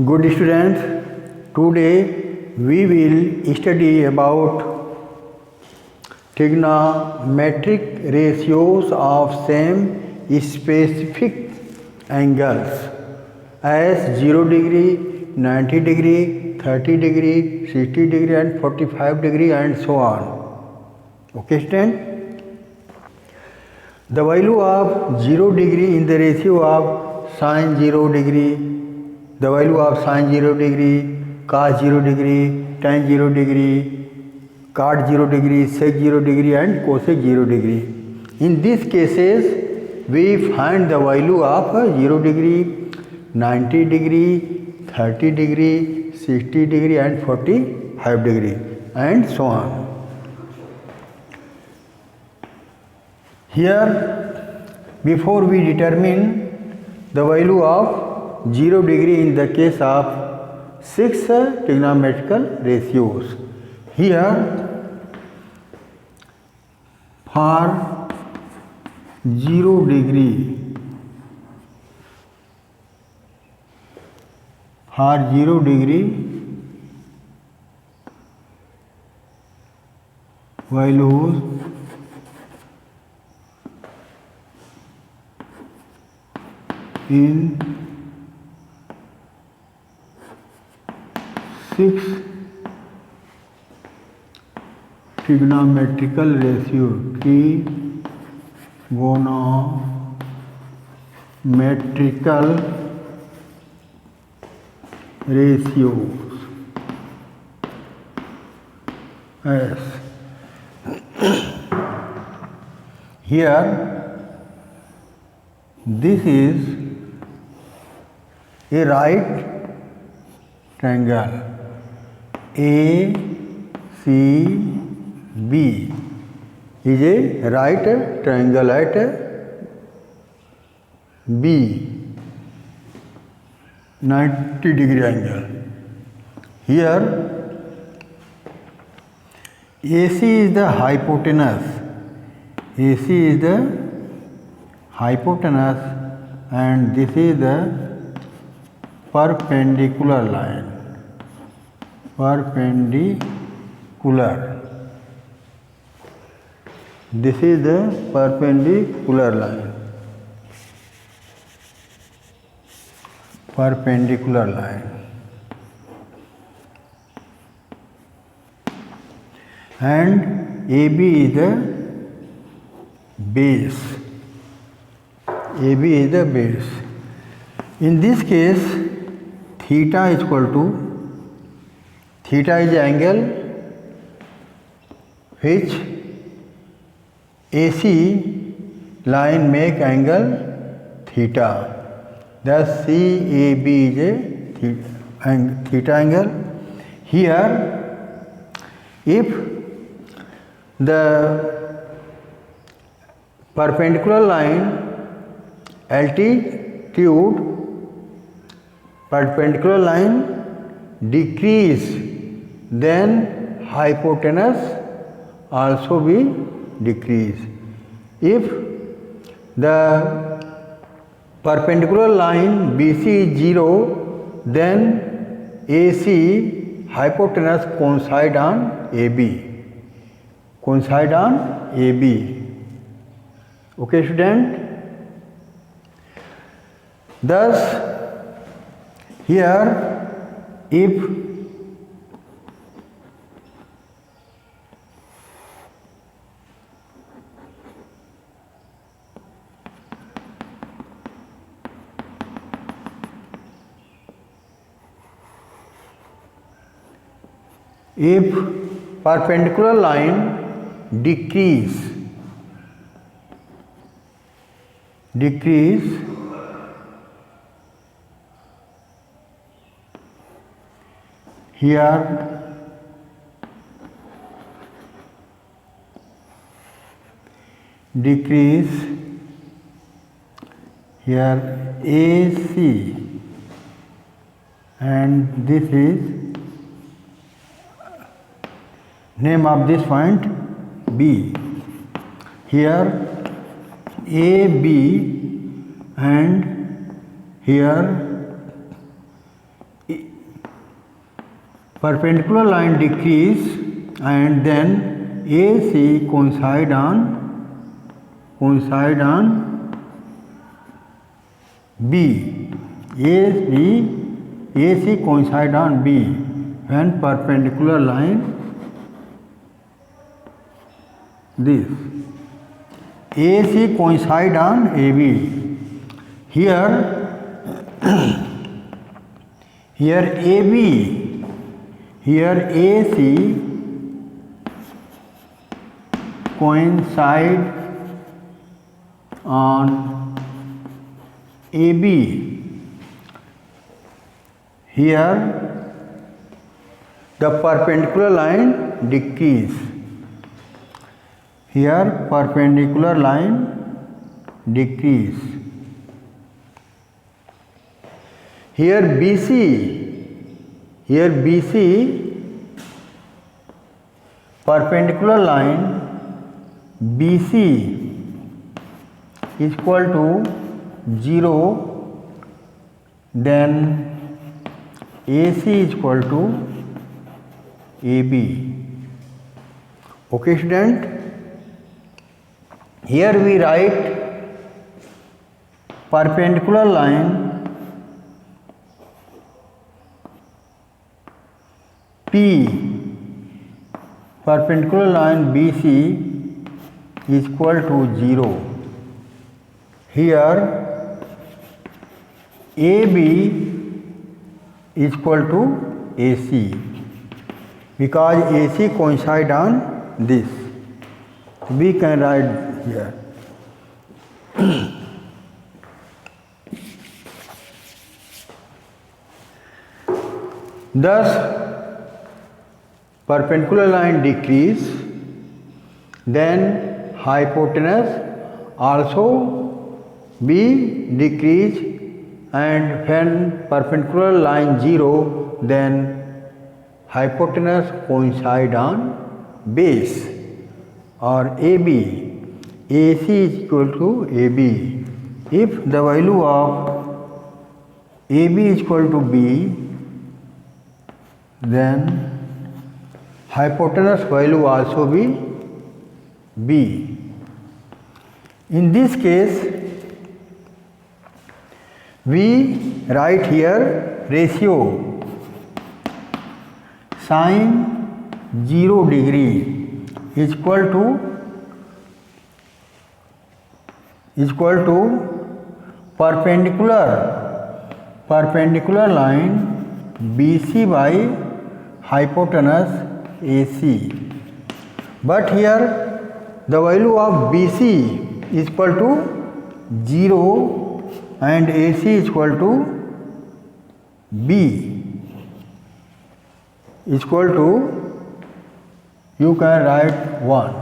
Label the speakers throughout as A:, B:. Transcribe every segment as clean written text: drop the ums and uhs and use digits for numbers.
A: Good students, today we will study about trigonometric ratios of same specific angles as 0 degree, 90 degree, 30 degree, 60 degree and 45 degree and so on. Okay student? The value of 0 degree in the ratio of sine 0 degree, the value of sine 0 degree, cos 0 degree, tan 0 degree, cot 0 degree, sec 0 degree and cosec 0 degree. In these cases, we find the value of 0 degree, 90 degree, 30 degree, 60 degree and 45 degree and so on. Here, before we determine the value of 0 degree in the case of 6 trigonometrical ratios, here for 0 degree, values in 6 trigonometrical ratios as here this is a right triangle ACB is a right triangle at B 90 degree angle. Here AC is the hypotenuse, and this is the perpendicular line. This is the perpendicular line. And AB is the base. In this case, theta is the angle which AC line make angle theta. Thus CAB is a theta angle. Here, if the perpendicular line decrease, then hypotenuse also be decrease. If the perpendicular line BC is 0, then AC hypotenuse coincide on AB. Okay student? Thus here if perpendicular line decrease, here decrease, here AC, and this is name of this point B. Here AB and here perpendicular line decrease and then AC coincide on B. AC coincide on B when perpendicular line this. AC coincide on AB. Here AB, here AC coincide on AB. Here the perpendicular line decrease. Here perpendicular line decrease. Here BC, perpendicular line BC is equal to 0, then AC is equal to AB. Okay, student? Here we write perpendicular line P, perpendicular line BC is equal to 0. Here AB is equal to AC because AC coincide on this. We can write here. Thus, perpendicular line decrease, then hypotenuse also be decrease, and when perpendicular line 0, then hypotenuse coincide on base or AB. AC is equal to AB. If the value of AB is equal to B, then hypotenuse value also be B. In this case, we write here ratio sine 0 degree is equal to perpendicular line BC by hypotenuse AC. But here the value of BC is equal to 0 and AC is equal to B is equal to, you can write 1.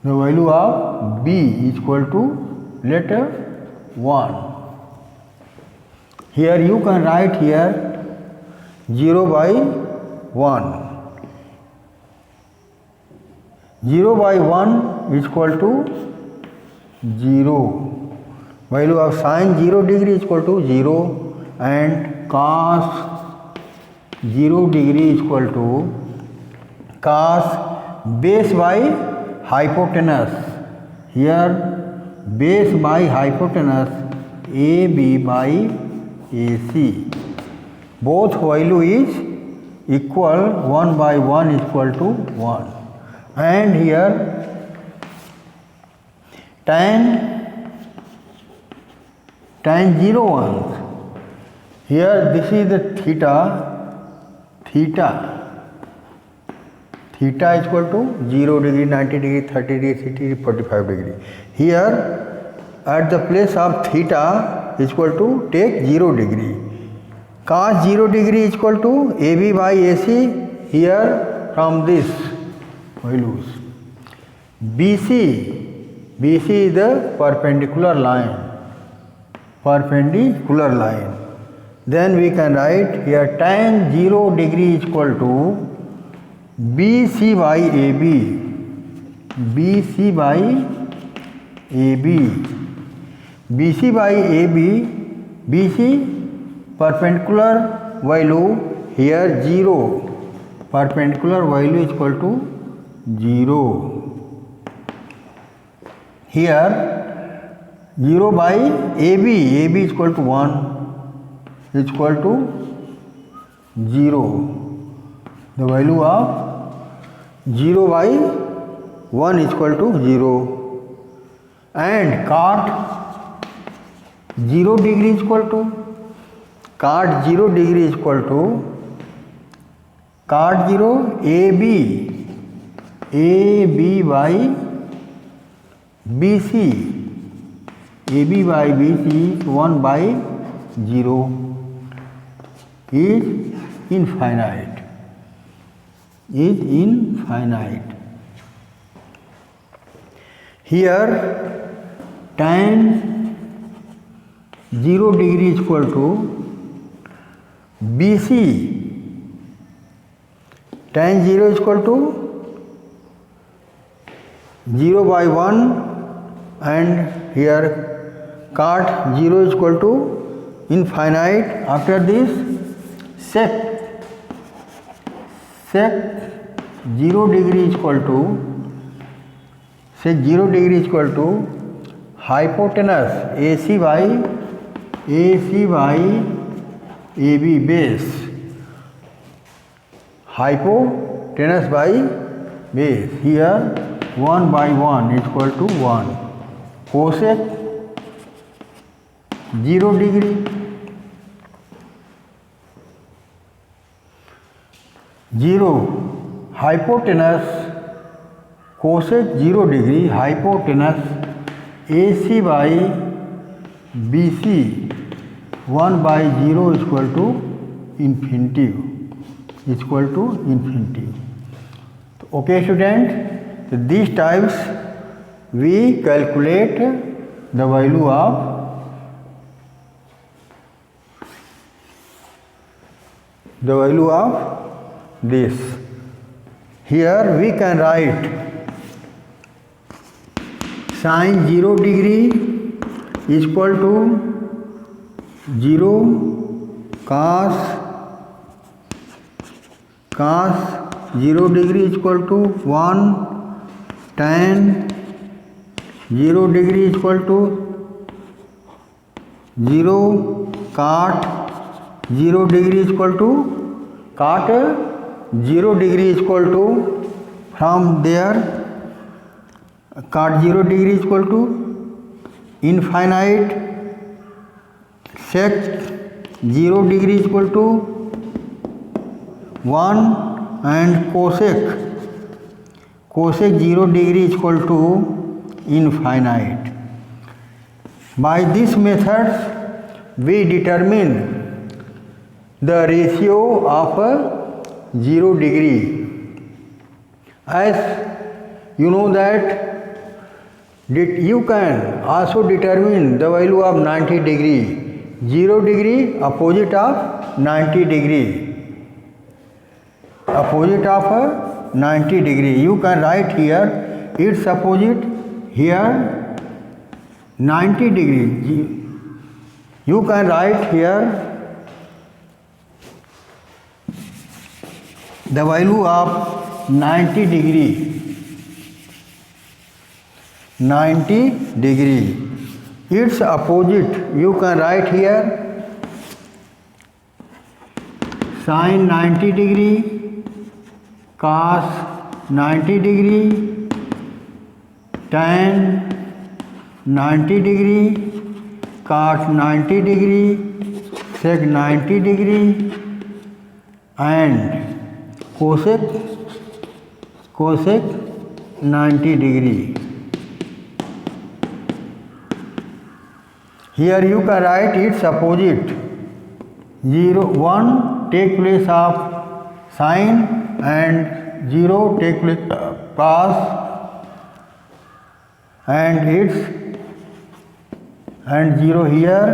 A: The value of B is equal to letter 1. Here you can write here 0 by 1. 0 by 1 is equal to 0. Value of sine 0 degree is equal to 0 and cos 0 degree is equal to cos base by hypotenuse. Here base by hypotenuse AB by AC. Both value is equal, 1 by 1 is equal to 1. And here tan 0 1. Here this is the theta is equal to 0 degree, 90 degree, 30 degree, 60 degree, 45 degree. Here at the place of theta is equal to take 0 degree. Cos 0 degree is equal to AB by AC. Here from this values. BC is the perpendicular line. Then we can write here tan 0 degree is equal to BC by AB. BC by AB. BC by AB. BC perpendicular value here 0, perpendicular value is equal to 0. Here 0 by AB is equal to 1, is equal to 0. The value of 0 by 1 is equal to 0. And cot 0 degree is equal to cot 0 degree is equal to cot 0 AB by BC. AB by BC is 1 by 0 is infinite. Here tan 0 degree is equal to BC. Tan 0 is equal to 0 by 1, and here cot 0 is equal to infinite. After this sec 0 degree is equal to hypotenuse AC by AB base. Hypotenuse by base. Here 1 by 1 is equal to 1. Cosec 0 degree. 0 hypotenuse cosec 0 degree hypotenuse AC by BC 1 by 0 is equal to infinity. Okay student, so these types we calculate the value of this. Here we can write sin 0 degree is equal to 0 cos 0 degree is equal to 1 tan 0 degree is equal to 0 cot 0 degree is equal to cot 0 degree is equal to, from there cot 0 degree is equal to infinite. Sec 0 degree is equal to 1, and cosec 0 degree is equal to infinite. By this method we determine the ratio of 0 degree. As you know that you can also determine the value of 90 degree. 0 degree opposite of 90 degree. Opposite of 90 degree. You can write here its opposite, here 90 degree. You can write here the value of 90 degree. Its opposite you can write here sin 90 degree, cos 90 degree, tan 90 degree, cot 90 degree, sec 90 degree, and cosec 90 degree. Here you can write its opposite. 1 take place of sin and 0 take place of cos, and 0 here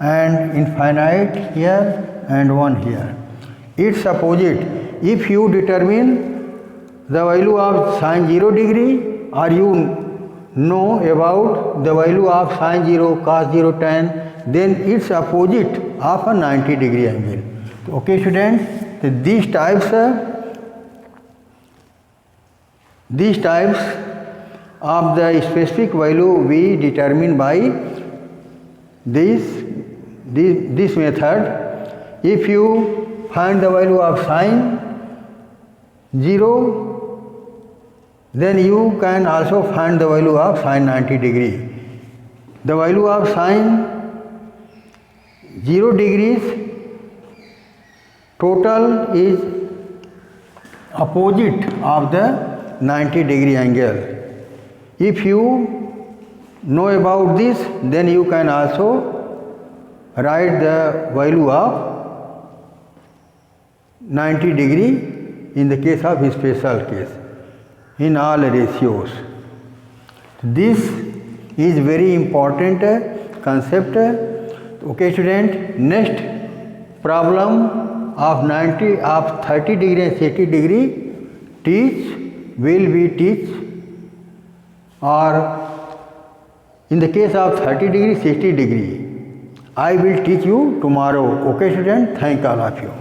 A: and infinite here and 1 here. Its opposite. If you determine the value of sin 0 degree, or you know about the value of sin 0, cos 0, tan, then its opposite of a 90 degree angle. Okay students, so these types of the specific value we determine by this method. If you find the value of sine 0, then you can also find the value of sine 90 degree. The value of sine 0 degrees total is opposite of the 90 degree angle. If you know about this, then you can also write the value of 90 degree in the case of special case in all ratios. This is very important concept. Okay student, next problem of 30 degree and 60 degree will be teach, or in the case of 30 degree 60 degree I will teach you tomorrow. Okay student, thank all of you.